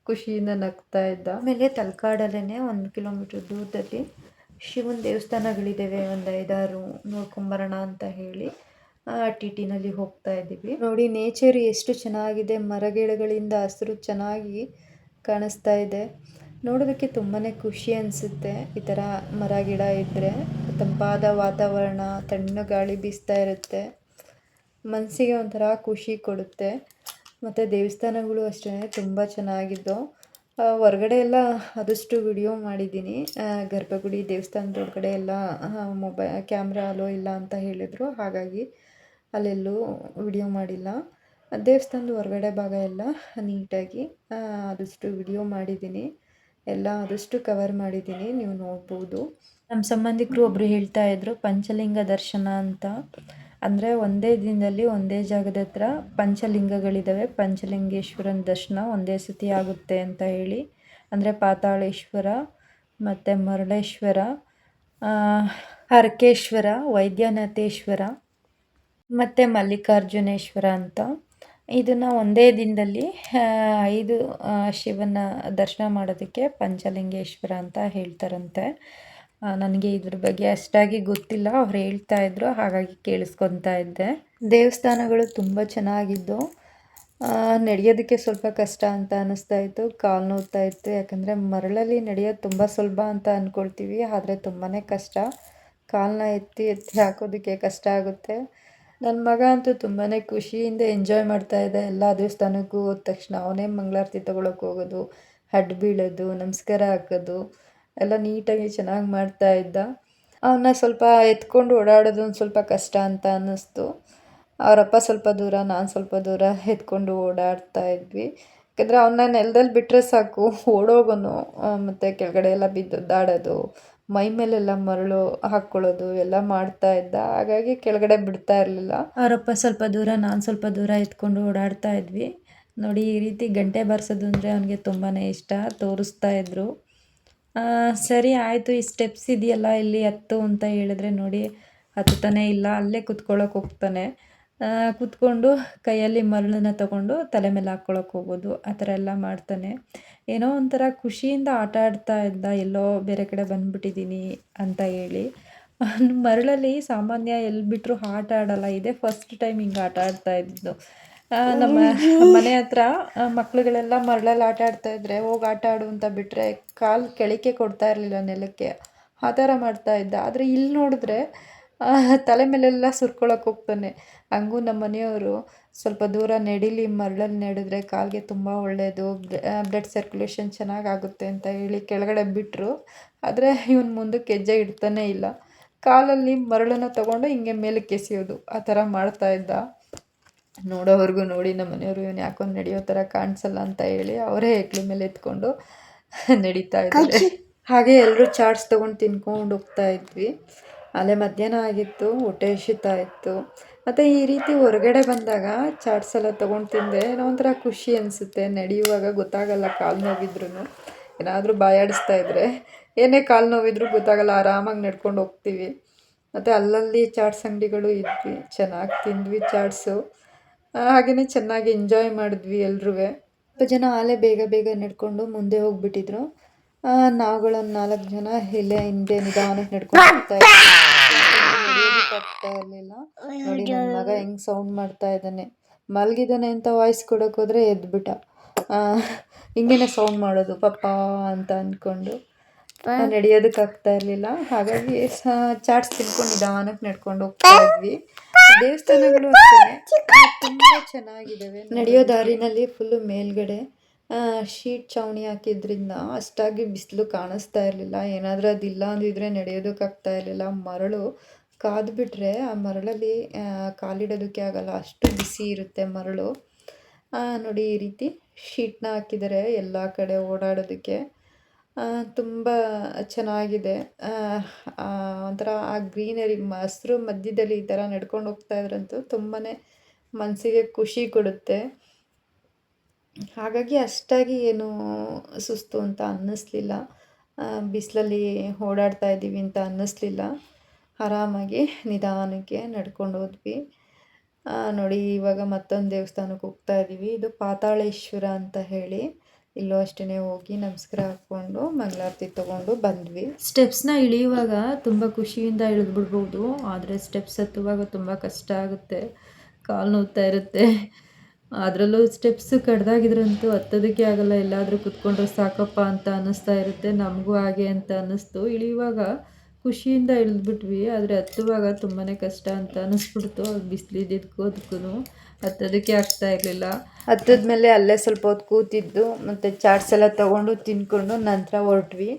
ಖುಷಿಯಿಂದ ನಗ್ತಾ ಇದ್ದ. ಆಮೇಲೆ ತಲಕಾಡಲ್ಲೇ 1 ಕಿಲೋಮೀಟ್ರ್ ದೂರದಲ್ಲಿ ಶಿವನ ದೇವಸ್ಥಾನಗಳಿದ್ದಾವೆ, ಒಂದು 5-6 ನೋಡ್ಕೊಂಬರೋಣ ಅಂತ ಹೇಳಿ ಟಿ ಟಿನಲ್ಲಿ ಹೋಗ್ತಾ ಇದ್ದೀವಿ. ನೋಡಿ ನೇಚರ್ ಎಷ್ಟು ಚೆನ್ನಾಗಿದೆ, ಮರಗಿಡಗಳಿಂದ ಹಸಿರು ಚೆನ್ನಾಗಿ ಕಾಣಿಸ್ತಾ ಇದೆ. ನೋಡೋದಕ್ಕೆ ತುಂಬಾ ಖುಷಿ ಅನಿಸುತ್ತೆ. ಈ ಥರ ಮರ ಗಿಡ ಇದ್ದರೆ ತಂಪಾದ ವಾತಾವರಣ, ತಣ್ಣಗೆ ಗಾಳಿ ಬೀಸ್ತಾ ಇರುತ್ತೆ, ಮನಸ್ಸಿಗೆ ಒಂಥರ ಖುಷಿ ಕೊಡುತ್ತೆ. ಮತ್ತು ದೇವಸ್ಥಾನಗಳು ಅಷ್ಟೇ ತುಂಬ ಚೆನ್ನಾಗಿದ್ದು. ಹೊರಗಡೆ ಎಲ್ಲ ಆದಷ್ಟು ವಿಡಿಯೋ ಮಾಡಿದ್ದೀನಿ. ಗರ್ಭಗುಡಿ ದೇವಸ್ಥಾನದ ಒಳಗಡೆ ಎಲ್ಲ ಕ್ಯಾಮ್ರಾ ಅಲೋ ಇಲ್ಲ ಅಂತ ಹೇಳಿದರು, ಹಾಗಾಗಿ ಅಲ್ಲೆಲ್ಲೂ ವಿಡಿಯೋ ಮಾಡಿಲ್ಲ. ದೇವಸ್ಥಾನದ ಹೊರಗಡೆ ಭಾಗ ಎಲ್ಲ ನೀಟಾಗಿ ಆದಷ್ಟು ವಿಡಿಯೋ ಮಾಡಿದ್ದೀನಿ. ಎಲ್ಲ ಆದಷ್ಟು ಕವರ್ ಮಾಡಿದ್ದೀನಿ, ನೀವು ನೋಡ್ಬೋದು. ನಮ್ಮ ಸಂಬಂಧಿಕರು ಒಬ್ಬರು ಹೇಳ್ತಾ ಇದ್ರು ಪಂಚಲಿಂಗ ದರ್ಶನ ಅಂತ. ಅಂದರೆ ಒಂದೇ ದಿನದಲ್ಲಿ ಒಂದೇ ಜಾಗದ ಹತ್ರ ಪಂಚಲಿಂಗಗಳಿದ್ದಾವೆ, ಪಂಚಲಿಂಗೇಶ್ವರನ ದರ್ಶನ ಒಂದೇ ಸತಿ ಆಗುತ್ತೆ ಅಂತ ಹೇಳಿ. ಅಂದರೆ ಪಾತಾಳೇಶ್ವರ ಮತ್ತು ಮರಳೇಶ್ವರ, ಹರಕೇಶ್ವರ, ವೈದ್ಯನಾಥೇಶ್ವರ ಮತ್ತು ಮಲ್ಲಿಕಾರ್ಜುನೇಶ್ವರ ಅಂತ. ಇದನ್ನು ಒಂದೇ ದಿನದಲ್ಲಿ 5 ಶಿವನ ದರ್ಶನ ಮಾಡೋದಕ್ಕೆ ಪಂಚಲಿಂಗೇಶ್ವರ ಅಂತ ಹೇಳ್ತಾರಂತೆ. ನನಗೆ ಇದ್ರ ಬಗ್ಗೆ ಅಷ್ಟಾಗಿ ಗೊತ್ತಿಲ್ಲ, ಅವ್ರು ಹೇಳ್ತಾ ಇದ್ರು, ಹಾಗಾಗಿ ಕೇಳಿಸ್ಕೊತಾ ಇದ್ದೆ. ದೇವಸ್ಥಾನಗಳು ತುಂಬ ಚೆನ್ನಾಗಿದ್ದು, ನಡೆಯೋದಕ್ಕೆ ಸ್ವಲ್ಪ ಕಷ್ಟ ಅಂತ ಅನ್ನಿಸ್ತಾ ಇತ್ತು, ಕಾಲು ನೋವ್ತಾ ಇತ್ತು. ಯಾಕಂದರೆ ಮರಳಲ್ಲಿ ನಡೆಯೋದು ತುಂಬ ಸುಲಭ ಅಂತ ಅಂದ್ಕೊಳ್ತೀವಿ, ಆದರೆ ತುಂಬಾ ಕಷ್ಟ. ಕಾಲನ್ನ ಎತ್ತಿ ಎತ್ತಿ ಹಾಕೋದಕ್ಕೆ ಕಷ್ಟ ಆಗುತ್ತೆ. ನನ್ನ ಮಗ ಅಂತೂ ತುಂಬಾ ಖುಷಿಯಿಂದ ಎಂಜಾಯ್ ಮಾಡ್ತಾ ಇದ್ದ. ಎಲ್ಲ ದೇವಸ್ಥಾನಕ್ಕೂ ಹೋದ ತಕ್ಷಣ ಅವನೇ ಮಂಗಳಾರತಿ ತೊಗೊಳಕ್ಕೆ ಹೋಗೋದು, ಅಡ್ಡ ಬೀಳೋದು, ನಮಸ್ಕಾರ ಹಾಕೋದು ಎಲ್ಲ ನೀಟಾಗಿ ಚೆನ್ನಾಗಿ ಮಾಡ್ತಾ ಇದ್ದ. ಅವನ್ನ ಸ್ವಲ್ಪ ಎತ್ಕೊಂಡು ಓಡಾಡೋದು ಒಂದು ಸ್ವಲ್ಪ ಕಷ್ಟ ಅಂತ ಅನ್ನಿಸ್ತು. ಅವರಪ್ಪ ಸ್ವಲ್ಪ ದೂರ, ನಾನು ಸ್ವಲ್ಪ ದೂರ ಎತ್ಕೊಂಡು ಓಡಾಡ್ತಾ ಇದ್ವಿ. ಯಾಕಂದರೆ ಅವನ್ನ ನೆಲದಲ್ಲಿ ಬಿಟ್ಟರೆ ಸಾಕು, ಓಡೋಗೋನು. ಮತ್ತು ಕೆಳಗಡೆ ಎಲ್ಲ ಬಿದ್ದೊದ್ದಾಡೋದು, ಮೈ ಮೇಲೆಲ್ಲ ಮರಳು ಹಾಕ್ಕೊಳ್ಳೋದು ಎಲ್ಲ ಮಾಡ್ತಾ ಇದ್ದ. ಹಾಗಾಗಿ ಕೆಳಗಡೆ ಬಿಡ್ತಾ ಇರಲಿಲ್ಲ. ಅವರಪ್ಪ ಸ್ವಲ್ಪ ದೂರ, ನಾನು ಸ್ವಲ್ಪ ದೂರ ಎತ್ಕೊಂಡು ಓಡಾಡ್ತಾ ಇದ್ವಿ. ನೋಡಿ ಈ ರೀತಿ ಗಂಟೆ ಬಾರಿಸೋದು ಅಂದರೆ ಅವನಿಗೆ ತುಂಬಾ ಇಷ್ಟ, ತೋರಿಸ್ತಾ ಇದ್ರು. ಸರಿ ಆಯಿತು, ಈ ಸ್ಟೆಪ್ಸ್ ಇದೆಯಲ್ಲ ಇಲ್ಲಿ ಹತ್ತು ಅಂತ ಹೇಳಿದ್ರೆ ನೋಡಿ ಹತ್ತುತ್ತಾನೆ ಇಲ್ಲ, ಅಲ್ಲೇ ಕುತ್ಕೊಳ್ಳೋಕೆ ಹೋಗ್ತಾನೆ. ಕೂತ್ಕೊಂಡು ಕೈಯಲ್ಲಿ ಮರಳನ್ನ ತೊಗೊಂಡು ತಲೆ ಮೇಲೆ ಹಾಕ್ಕೊಳಕ್ಕೆ ಹೋಗೋದು, ಆ ಥರ ಎಲ್ಲ ಮಾಡ್ತಾನೆ. ಏನೋ ಒಂಥರ ಖುಷಿಯಿಂದ ಆಟ ಆಡ್ತಾ ಇದ್ದ, ಎಲ್ಲೋ ಬೇರೆ ಕಡೆ ಬಂದುಬಿಟ್ಟಿದ್ದೀನಿ ಅಂತ ಹೇಳಿ. ಮರಳಲ್ಲಿ ಸಾಮಾನ್ಯ ಎಲ್ಲಿ ಬಿಟ್ಟರು ಆಟ ಆಡಲ್ಲ, ಇದೇ ಫಸ್ಟ್ ಟೈಮ್ ಹಿಂಗೆ ಆಟ ಆಡ್ತಾ ಇದ್ದು. ನಮ್ಮ ಮನೆ ಹತ್ರ ಮಕ್ಳುಗಳೆಲ್ಲ ಮರಳಲ್ಲಿ ಆಟ ಆಡ್ತಾಯಿದ್ರೆ ಹೋಗಿ ಆಟ ಆಡು ಅಂತ ಬಿಟ್ಟರೆ ಕಾಲು ಕೆಳಕ್ಕೆ ಕೊಡ್ತಾ ಇರಲಿಲ್ಲ ನೆಲಕ್ಕೆ, ಆ ಥರ ಮಾಡ್ತಾ ಇದ್ದ. ಆದರೆ ಇಲ್ಲಿ ನೋಡಿದ್ರೆ ತಲೆ ಮೇಲೆಲ್ಲ ಸುರ್ಕೊಳಕ್ಕೆ ಹೋಗ್ತಾನೆ. ಹಂಗೂ ನಮ್ಮ ಮನೆಯವರು ಸ್ವಲ್ಪ ದೂರ ನಡೀಲಿ, ಮರಳಲ್ಲಿ ನಡೆದ್ರೆ ಕಾಲಿಗೆ ತುಂಬ ಒಳ್ಳೆಯದು, ಬ್ಲಡ್ ಸರ್ಕ್ಯುಲೇಷನ್ ಚೆನ್ನಾಗಾಗುತ್ತೆ ಅಂತ ಹೇಳಿ ಕೆಳಗಡೆ ಬಿಟ್ಟರು. ಆದರೆ ಇವನು ಮುಂದಕ್ಕೆ ಹೆಜ್ಜೆ ಇಡ್ತಾನೇ ಇಲ್ಲ, ಕಾಲಲ್ಲಿ ಮರಳನ್ನು ತೊಗೊಂಡು ಹಿಂಗೆ ಮೇಲಕ್ಕೆ ಎಸೆಯೋದು, ಆ ಥರ ಮಾಡ್ತಾ ಇದ್ದ. ನೋಡೋವರೆಗೂ ನೋಡಿ ನಮ್ಮ ಮನೆಯವರು ಇವನು ಯಾಕೊಂದು ನಡೆಯೋ ಥರ ಕಾಣಿಸಲ್ಲ ಅಂತ ಹೇಳಿ ಅವರೇ ಹೆಗ್ಲ ಮೇಲೆ ಎತ್ಕೊಂಡು ನಡೀತಾ ಇದ್ದಾರೆ. ಹಾಗೆ ಎಲ್ಲರೂ ಚಾಟ್ಸ್ ತೊಗೊಂಡು ತಿನ್ಕೊಂಡು ಹೋಗ್ತಾ ಇದ್ವಿ. ಅಲ್ಲೇ ಮಧ್ಯಾಹ್ನ ಆಗಿತ್ತು, ಹೊಟ್ಟೆ ಹಸಿತಾ ಇತ್ತು. ಮತ್ತು ಈ ರೀತಿ ಹೊರಗಡೆ ಬಂದಾಗ ಚಾಟ್ಸ್ ಎಲ್ಲ ತೊಗೊಂಡು ತಿಂದರೆ ಏನೋ ಒಂಥರ ಖುಷಿ ಅನಿಸುತ್ತೆ. ನಡೆಯುವಾಗ ಗೊತ್ತಾಗಲ್ಲ ಕಾಲು ನೋವಿದ್ರೂ, ಏನಾದರೂ ಬಾಯಾಡಿಸ್ತಾ ಇದ್ದರೆ ಏನೇ ಕಾಲು ನೋವಿದ್ರೂ ಗೊತ್ತಾಗಲ್ಲ, ಆರಾಮಾಗಿ ನಡ್ಕೊಂಡು ಹೋಗ್ತೀವಿ. ಮತ್ತು ಅಲ್ಲಲ್ಲಿ ಚಾಟ್ಸ್ ಅಂಗಡಿಗಳು ಇದ್ವಿ, ಚೆನ್ನಾಗಿ ತಿಂದ್ವಿ ಚಾಟ್ಸು. ಹಾಗೆಯೇ ಚೆನ್ನಾಗಿ ಎಂಜಾಯ್ ಮಾಡಿದ್ವಿ ಎಲ್ರೂ. ಸ್ವಲ್ಪ ಜನ ಆಲೇ ಬೇಗ ಬೇಗ ನಡ್ಕೊಂಡು ಮುಂದೆ ಹೋಗ್ಬಿಟ್ಟಿದ್ರು. ನಾವುಗಳೊಂದು 4 ಜನ ಇಲ್ಲೇ ಹಿಂದೆ ನಿಧಾನಕ್ಕೆ ನಡ್ಕೊಂಡು ಹೋಗ್ತಾ ಇರಲಿಲ್ಲ. ನೋಡಿ ನನ್ನ ಮಗ ಹೆಂಗೆ ಸೌಂಡ್ ಮಾಡ್ತಾ ಇದ್ದಾನೆ, ಮಲಗಿದ್ದಾನೆ ಅಂತ ವಾಯ್ಸ್ ಕೊಡೋಕೆ ಹೋದರೆ ಎದ್ಬಿಟ್ಟ. ಹಿಂಗೇನೆ ಸೌಂಡ್ ಮಾಡೋದು ಪಪ್ಪ ಅಂತ ಅಂದ್ಕೊಂಡು. ನಡೆಯೋದಕ್ಕಾಗ್ತಾ ಇರಲಿಲ್ಲ, ಹಾಗಾಗಿ ಚಾಟ್ಸ್ ತಿನ್ಕೊಂಡು ನಿಧಾನಕ್ಕೆ ನಡ್ಕೊಂಡು ಹೋಗ್ತಾ ಇದ್ವಿ. ದೇವಸ್ಥಾನಗಳು ಅಷ್ಟೇ ತುಂಬ ಚೆನ್ನಾಗಿದ್ದಾವೆ. ನಡೆಯೋ ದಾರಿನಲ್ಲಿ ಫುಲ್ಲು ಮೇಲ್ಗಡೆ ಶೀಟ್ ಛಾವಣಿ ಹಾಕಿದ್ರಿಂದ ಅಷ್ಟಾಗಿ ಬಿಸಿಲು ಕಾಣಿಸ್ತಾ ಇರಲಿಲ್ಲ. ಏನಾದರೂ ಅದಿಲ್ಲ ಅಂದಿದ್ರೆ ನಡೆಯೋದಕ್ಕಾಗ್ತಾ ಇರಲಿಲ್ಲ. ಮರಳು ಕಾದ್ಬಿಟ್ರೆ ಆ ಮರಳಲ್ಲಿ ಕಾಲಿಡೋದಕ್ಕೆ ಆಗಲ್ಲ, ಅಷ್ಟು ಬಿಸಿ ಇರುತ್ತೆ ಮರಳು. ನೋಡಿ ಈ ರೀತಿ ಶೀಟ್ನ ಹಾಕಿದ್ದಾರೆ ಎಲ್ಲ ಕಡೆ ಓಡಾಡೋದಕ್ಕೆ. ತುಂಬ ಚೆನ್ನಾಗಿದೆ. ಒಂಥರ ಆ ಗ್ರೀನರಿ ಹಸ್ರು ಮಧ್ಯದಲ್ಲಿ ಈ ಥರ ನಡ್ಕೊಂಡು ಹೋಗ್ತಾ ಇದ್ರಂತೂ ತುಂಬಾ ಮನಸ್ಸಿಗೆ ಖುಷಿ ಕೊಡುತ್ತೆ. ಹಾಗಾಗಿ ಅಷ್ಟಾಗಿ ಏನು ಸುಸ್ತು ಅಂತ ಅನ್ನಿಸ್ಲಿಲ್ಲ. ಬಿಸಿಲಲ್ಲಿ ಓಡಾಡ್ತಾ ಇದ್ದೀವಿ ಅಂತ ಅನ್ನಿಸ್ಲಿಲ್ಲ. ಆರಾಮಾಗಿ ನಿಧಾನಕ್ಕೆ ನಡ್ಕೊಂಡು ಹೋದ್ವಿ. ನೋಡಿ ಇವಾಗ ಮತ್ತೊಂದು ದೇವಸ್ಥಾನಕ್ಕೆ ಹೋಗ್ತಾ ಇದ್ದೀವಿ. ಇದು ಪಾತಾಳೇಶ್ವರ ಅಂತ ಹೇಳಿ. ಇಲ್ಲೂ ಅಷ್ಟೇ ಹೋಗಿ ನಮಸ್ಕಾರ ಹಾಕ್ಕೊಂಡು ಮಂಗಳಾರತಿ ತೊಗೊಂಡು ಬಂದ್ವಿ. ಸ್ಟೆಪ್ಸ್ನ ಇಳಿಯುವಾಗ ತುಂಬ ಖುಷಿಯಿಂದ ಇಳಿದ್ಬಿಡ್ಬೋದು, ಆದರೆ ಸ್ಟೆಪ್ಸ್ ಹತ್ತುವಾಗ ತುಂಬ ಕಷ್ಟ ಆಗುತ್ತೆ, ಕಾಲು ನೋವ್ತಾ ಇರುತ್ತೆ. ಅದರಲ್ಲೂ ಸ್ಟೆಪ್ಸು ಕಡ್ದಾಗಿದ್ರಂತೂ ಹತ್ತೋದಕ್ಕೆ ಆಗಲ್ಲ, ಎಲ್ಲಾದರೂ ಕುತ್ಕೊಂಡ್ರೆ ಸಾಕಪ್ಪ ಅಂತ ಅನ್ನಿಸ್ತಾ ಇರುತ್ತೆ. ನಮಗೂ ಹಾಗೆ ಅಂತ ಅನ್ನಿಸ್ತು. ಇಳಿಯುವಾಗ ಖುಷಿಯಿಂದ ಇಳಿದ್ಬಿಟ್ವಿ, ಆದರೆ ಹತ್ತುವಾಗ ತುಂಬಾ ಕಷ್ಟ ಅಂತ ಅನ್ನಿಸ್ಬಿಡ್ತು. ಅದು ಬಿಸಿಲಿದ್ದಕ್ಕೂ ಅದಕ್ಕೂ ಹತ್ತೋದಕ್ಕೆ ಆಗ್ತಾ ಇರಲಿಲ್ಲ. ಹತ್ತದ್ಮೇಲೆ ಅಲ್ಲೇ ಸ್ವಲ್ಪ ಹೊತ್ತು ಕೂತಿದ್ದು ಮತ್ತು ಚಾಟ್ಸ್ ಎಲ್ಲ ತೊಗೊಂಡು ತಿಂದ್ಕೊಂಡು ನಂತರ ಹೊರಟ್ವಿ.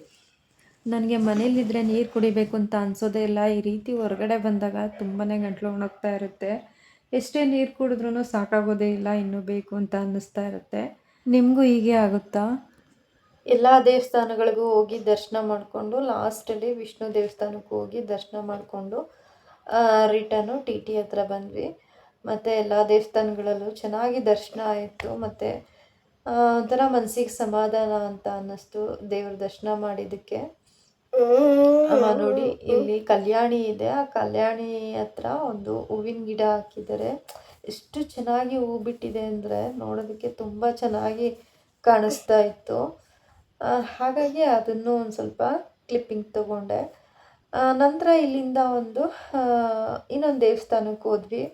ನನಗೆ ಮನೇಲಿದ್ದರೆ ನೀರು ಕುಡಿಬೇಕು ಅಂತ ಅನಿಸೋದೇ ಇಲ್ಲ. ಈ ರೀತಿ ಹೊರಗಡೆ ಬಂದಾಗ ತುಂಬಾ ಗಂಟ್ಲು ಒಣಗ್ತಾ ಇರುತ್ತೆ. ಎಷ್ಟೇ ನೀರು ಕುಡಿದ್ರೂ ಸಾಕಾಗೋದೇ ಇಲ್ಲ, ಇನ್ನೂ ಬೇಕು ಅಂತ ಅನ್ನಿಸ್ತಾ ಇರುತ್ತೆ. ನಿಮಗೂ ಹೀಗೆ ಆಗುತ್ತಾ? ಎಲ್ಲ ದೇವಸ್ಥಾನಗಳಿಗೂ ಹೋಗಿ ದರ್ಶನ ಮಾಡಿಕೊಂಡು ಲಾಸ್ಟಲ್ಲಿ ವಿಷ್ಣು ದೇವಸ್ಥಾನಕ್ಕೆ ಹೋಗಿ ದರ್ಶನ ಮಾಡಿಕೊಂಡು ರಿಟರ್ನು ಟಿ ಟಿ ಹತ್ರ ಬಂದ್ವಿ. ಮತ್ತು ಎಲ್ಲ ದೇವಸ್ಥಾನಗಳಲ್ಲೂ ಚೆನ್ನಾಗಿ ದರ್ಶನ ಆಯಿತು. ಮತ್ತು ಒಂಥರ ಮನಸ್ಸಿಗೆ ಸಮಾಧಾನ ಅಂತ ಅನ್ನಿಸ್ತು ದೇವ್ರ ದರ್ಶನ ಮಾಡಿದ್ದಕ್ಕೆ. ನೋಡಿ ಇಲ್ಲಿ ಕಲ್ಯಾಣಿ ಇದೆ, ಆ ಕಲ್ಯಾಣಿ ಹತ್ರ ಒಂದು ಹೂವಿನ ಗಿಡ ಹಾಕಿದ್ದಾರೆ. ಎಷ್ಟು ಚೆನ್ನಾಗಿ ಹೂ ಬಿಟ್ಟಿದೆ ಅಂದರೆ ನೋಡೋದಕ್ಕೆ ತುಂಬ ಚೆನ್ನಾಗಿ ಕಾಣಿಸ್ತಾ ಇತ್ತು. ಹಾಗಾಗಿ ಅದನ್ನು ಒಂದು ಸ್ವಲ್ಪ ಕ್ಲಿಪ್ಪಿಂಗ್ ತೊಗೊಂಡೆ. ನಂತರ ಇಲ್ಲಿಂದ ಇನ್ನೊಂದು ದೇವಸ್ಥಾನಕ್ಕೆ ಹೋದ್ವಿ.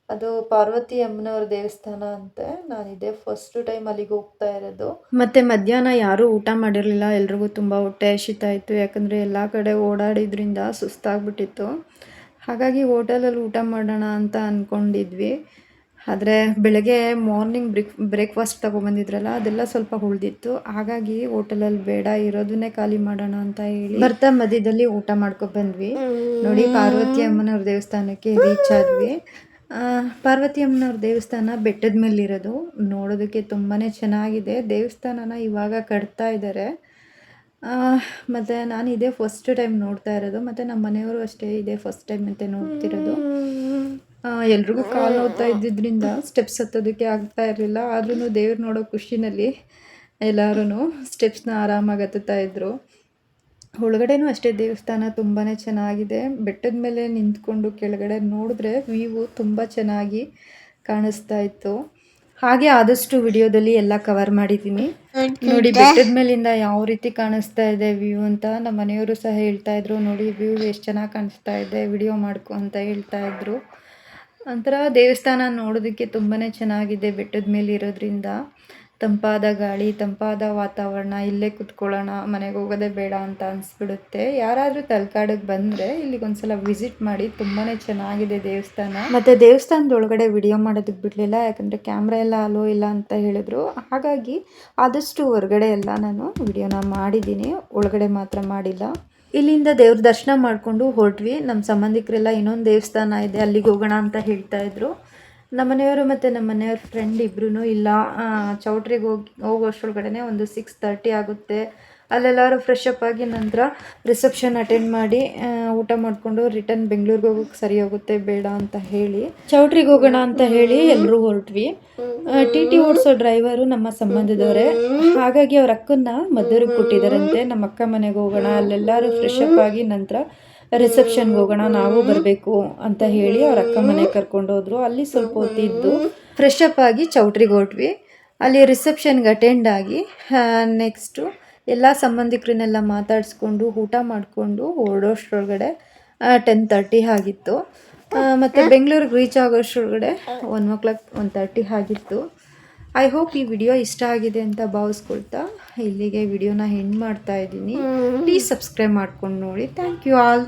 ಅದು ಪಾರ್ವತಿ ಅಮ್ಮನವ್ರ ದೇವಸ್ಥಾನ ಅಂತೆ. ನಾನಿದೆ ಫಸ್ಟ್ ಟೈಮ್ ಅಲ್ಲಿಗೆ ಹೋಗ್ತಾ ಇರೋದು. ಮತ್ತು ಮಧ್ಯಾಹ್ನ ಯಾರೂ ಊಟ ಮಾಡಿರಲಿಲ್ಲ, ಎಲ್ರಿಗೂ ತುಂಬ ಹೊಟ್ಟೆ ಹಸಿತಾ ಇತ್ತು. ಯಾಕಂದರೆ ಎಲ್ಲ ಕಡೆ ಓಡಾಡಿದ್ರಿಂದ ಸುಸ್ತಾಗ್ಬಿಟ್ಟಿತ್ತು. ಹಾಗಾಗಿ ಹೋಟೆಲಲ್ಲಿ ಊಟ ಮಾಡೋಣ ಅಂತ ಅಂದ್ಕೊಂಡಿದ್ವಿ. ಆದರೆ ಬೆಳಗ್ಗೆ ಮಾರ್ನಿಂಗ್ ಬ್ರೇಕ್ಫಾಸ್ಟ್ ತೊಗೊಬಂದಿದ್ರಲ್ಲ, ಅದೆಲ್ಲ ಸ್ವಲ್ಪ ಉಳಿದಿತ್ತು. ಹಾಗಾಗಿ ಹೋಟೆಲಲ್ಲಿ ಬೇಡ, ಇರೋದನ್ನೇ ಖಾಲಿ ಮಾಡೋಣ ಅಂತ ಹೇಳಿ ಬರ್ತಾ ಮಧ್ಯದಲ್ಲಿ ಊಟ ಮಾಡ್ಕೊಬಂದ್ವಿ. ನೋಡಿ ಪಾರ್ವತಿ ಅಮ್ಮನವ್ರ ದೇವಸ್ಥಾನಕ್ಕೆ ರೀಚ್ ಆದ್ವಿ. ಪಾರ್ವತಿ ಅಮ್ಮನವ್ರ ದೇವಸ್ಥಾನ ಬೆಟ್ಟದ ಮೇಲಿರೋದು. ನೋಡೋದಕ್ಕೆ ತುಂಬಾ ಚೆನ್ನಾಗಿದೆ. ದೇವಸ್ಥಾನನ ಇವಾಗ ಕಟ್ತಾ ಇದ್ದಾರೆ. ಮತ್ತು ನಾನು ಇದೇ ಫಸ್ಟ್ ಟೈಮ್ ನೋಡ್ತಾ ಇರೋದು. ಮತ್ತು ನಮ್ಮ ಮನೆಯವರು ಅಷ್ಟೇ ಇದೇ ಫಸ್ಟ್ ಟೈಮ್ ಅಂತ ನೋಡ್ತಿರೋದು. ಎಲ್ರಿಗೂ ಕಾಲು ನೋವ್ತಾ ಇದ್ದಿದ್ದರಿಂದ ಸ್ಟೆಪ್ಸ್ ಹತ್ತೋದಕ್ಕೆ ಆಗ್ತಾ ಇರಲಿಲ್ಲ. ಆದ್ರೂ ದೇವ್ರು ನೋಡೋ ಖುಷಿನಲ್ಲಿ ಎಲ್ಲರೂ ಸ್ಟೆಪ್ಸ್ನ ಆರಾಮಾಗಿ ಹತ್ತುತ್ತಾ ಇದ್ದರು. ಒಳಗಡೆನೂ ಅಷ್ಟೇ ದೇವಸ್ಥಾನ ತುಂಬಾ ಚೆನ್ನಾಗಿದೆ. ಬೆಟ್ಟದ ಮೇಲೆ ನಿಂತ್ಕೊಂಡು ಕೆಳಗಡೆ ನೋಡಿದ್ರೆ ವ್ಯೂ ತುಂಬ ಚೆನ್ನಾಗಿ ಕಾಣಿಸ್ತಾ ಇತ್ತು. ಹಾಗೆ ಆದಷ್ಟು ವಿಡಿಯೋದಲ್ಲಿ ಎಲ್ಲ ಕವರ್ ಮಾಡಿದ್ದೀನಿ. ನೋಡಿ ಬೆಟ್ಟದ ಮೇಲಿಂದ ಯಾವ ರೀತಿ ಕಾಣಿಸ್ತಾ ಇದೆ ವ್ಯೂ ಅಂತ ನಮ್ಮ ಮನೆಯವರು ಸಹ ಹೇಳ್ತಾ ಇದ್ರು. ನೋಡಿ ವ್ಯೂ ಎಷ್ಟು ಚೆನ್ನಾಗಿ ಕಾಣಿಸ್ತಾ ಇದೆ, ವಿಡಿಯೋ ಮಾಡ್ಕೊ ಅಂತ ಹೇಳ್ತಾ ಇದ್ರು. ಒಂಥರ ದೇವಸ್ಥಾನ ನೋಡೋದಕ್ಕೆ ತುಂಬಾ ಚೆನ್ನಾಗಿದೆ. ಬೆಟ್ಟದ ಮೇಲೆ ಇರೋದ್ರಿಂದ ತಂಪಾದ ಗಾಳಿ, ತಂಪಾದ ವಾತಾವರಣ, ಇಲ್ಲೇ ಕುತ್ಕೊಳ್ಳೋಣ, ಮನೆಗೆ ಹೋಗೋದೇ ಬೇಡ ಅಂತ ಅನಿಸ್ಬಿಡುತ್ತೆ. ಯಾರಾದರೂ ತಲಕಾಡಿಗೆ ಬಂದರೆ ಇಲ್ಲಿಗೊಂದ್ಸಲ ವಿಸಿಟ್ ಮಾಡಿ, ತುಂಬಾ ಚೆನ್ನಾಗಿದೆ ದೇವಸ್ಥಾನ. ಮತ್ತು ದೇವಸ್ಥಾನದೊಳಗಡೆ ವಿಡಿಯೋ ಮಾಡೋದಕ್ಕೆ ಬಿಡಲಿಲ್ಲ, ಯಾಕಂದರೆ ಕ್ಯಾಮ್ರಾ ಎಲ್ಲ ಅಲೋ ಇಲ್ಲ ಅಂತ ಹೇಳಿದ್ರು. ಹಾಗಾಗಿ ಆದಷ್ಟು ಹೊರಗಡೆ ಎಲ್ಲ ನಾನು ವಿಡಿಯೋನ ಮಾಡಿದ್ದೀನಿ, ಒಳಗಡೆ ಮಾತ್ರ ಮಾಡಿಲ್ಲ. ಇಲ್ಲಿಂದ ದೇವ್ರ ದರ್ಶನ ಮಾಡಿಕೊಂಡು ಹೊರಟ್ವಿ. ನಮ್ಮ ಸಂಬಂಧಿಕರೆಲ್ಲ ಇನ್ನೊಂದು ದೇವಸ್ಥಾನ ಇದೆ, ಅಲ್ಲಿಗೆ ಹೋಗೋಣ ಅಂತ ಹೇಳ್ತಾಯಿದ್ರು. ನಮ್ಮ ಮನೆಯವರು ಮತ್ತು ನಮ್ಮ ಮನೆಯವ್ರ ಫ್ರೆಂಡ್ ಇಬ್ಬರೂ ಇಲ್ಲ, ಚೌಟ್ರಿಗೆ ಹೋಗೋಷ್ಟರೊಳಗಡೆ ಒಂದು 6:30 ಆಗುತ್ತೆ. ಅಲ್ಲೆಲ್ಲರೂ ಫ್ರೆಶ್ ಅಪ್ ಆಗಿ ನಂತರ ರಿಸೆಪ್ಷನ್ ಅಟೆಂಡ್ ಮಾಡಿ ಊಟ ಮಾಡಿಕೊಂಡು ರಿಟರ್ನ್ ಬೆಂಗಳೂರಿಗೆ ಹೋಗೋಕ್ಕೆ ಸರಿ ಹೋಗುತ್ತೆ, ಬೇಡ ಅಂತ ಹೇಳಿ ಚೌಟ್ರಿಗೆ ಹೋಗೋಣ ಅಂತ ಹೇಳಿ ಎಲ್ಲರೂ ಹೊರಟ್ವಿ. ಟಿ ಟಿ ಓಡಿಸೋ ಡ್ರೈವರು ನಮ್ಮ ಸಂಬಂಧದವರೇ. ಹಾಗಾಗಿ ಅವ್ರ ಅಕ್ಕನ್ನ ಮದ್ದೂರಿಗೆ ಕೊಟ್ಟಿದ್ದಾರಂತೆ. ನಮ್ಮ ಅಕ್ಕ ಮನೆಗೆ ಹೋಗೋಣ, ಅಲ್ಲೆಲ್ಲರೂ ಫ್ರೆಶ್ ಅಪ್ ಆಗಿ ನಂತರ ರಿಸೆಪ್ಷನ್ಗೆ ಹೋಗೋಣ, ನಾವು ಬರಬೇಕು ಅಂತ ಹೇಳಿ ಅವ್ರ ಅಕ್ಕ ಮನೆಗೆ ಕರ್ಕೊಂಡೋದ್ರು. ಅಲ್ಲಿ ಸ್ವಲ್ಪ ಹೊತ್ತಿದ್ದು ಫ್ರೆಶ್ ಅಪ್ ಆಗಿ ಚೌಟ್ರಿಗೆ ಹೊರಟ್ವಿ. ಅಲ್ಲಿ ರಿಸೆಪ್ಷನ್ಗೆ ಅಟೆಂಡ್ ಆಗಿ ನೆಕ್ಸ್ಟು ಎಲ್ಲ ಸಂಬಂಧಿಕರನ್ನೆಲ್ಲ ಮಾತಾಡಿಸ್ಕೊಂಡು ಊಟ ಮಾಡಿಕೊಂಡು ಹೊರಡೋಷ್ಟ್ರೊಳಗಡೆ 10:30 ಆಗಿತ್ತು. ಮತ್ತು ಬೆಂಗಳೂರಿಗೆ ರೀಚ್ ಆಗೋಷ್ಟ್ರೊಳಗಡೆ 1:30 ಆಗಿತ್ತು. ಐ ಹೋಪ್ ಈ ವಿಡಿಯೋ ಇಷ್ಟ ಆಗಿದೆ ಅಂತ ಭಾವಿಸ್ಕೊಳ್ತಾ ಇಲ್ಲಿಗೆ ವಿಡಿಯೋನ ಎಂಡ್ ಮಾಡ್ತಾ ಇದ್ದೀನಿ. ಪ್ಲೀಸ್ ಸಬ್ಸ್ಕ್ರೈಬ್ ಮಾಡ್ಕೊಂಡು ನೋಡಿ. Thank you all.